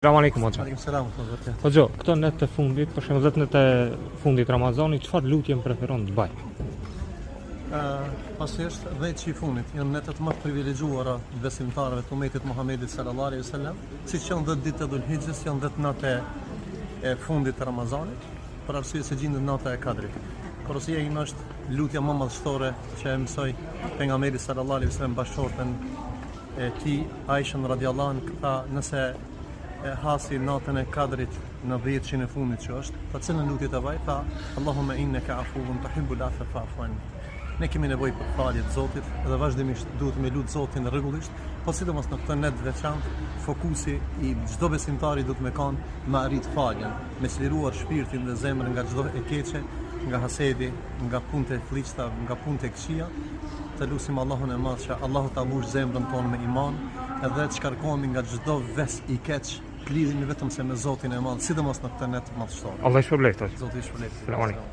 Selam aleikum hoxha. Aleikum selam wa rahmatullah. Hoxha, këto net të fundit, për shembull 10 net të fundit Ramazanit, çfarë lutje më preferon të bëj? Pasisht 10 që i fundit janë netët më të privilegjuara besimtarëve të umetit Muhamedit sallallahu alaihi wasallam, siç janë 10 ditë të Dhul-Hijhes, janë 10 natë e fundit të Ramazanit, për arsye se gjendet nata e Kadrit. Porosia ime është lutja më madhështore që e mësoi pejgamberi sallallahu alaihi wasallam bashortën e tij Aishën radhiyallahu anha, tha nëse e hasi natën e Kadrit në 10 e fundit që është, ta cilën lutje të vaj, tha Allahumma innaka afuwwun tuhibbul afwa fa'fu anni. Ne kemi nevojë për falje të Zotit dhe vazhdimisht duhet me lut Zotin rregullisht, po sidomos në këtë net veçantë, fokusi i çdo besimtari duhet me kanë me arrit faljen, me çliruar shpirtin dhe zemrën nga çdo e keqe, nga hasedi, nga punët e fllihta, nga punët e këqija. Të lutim Allahun e Madh që Allahu ta mbush zemrën tonë me iman, edhe të shkarkohemi nga çdo ves i keq, lidhemi vetëm se me Zotin e Madh, sidomos në këtë net madhështor. Allah i shpërblet. Zoti i shpërblet. Selam aleikum.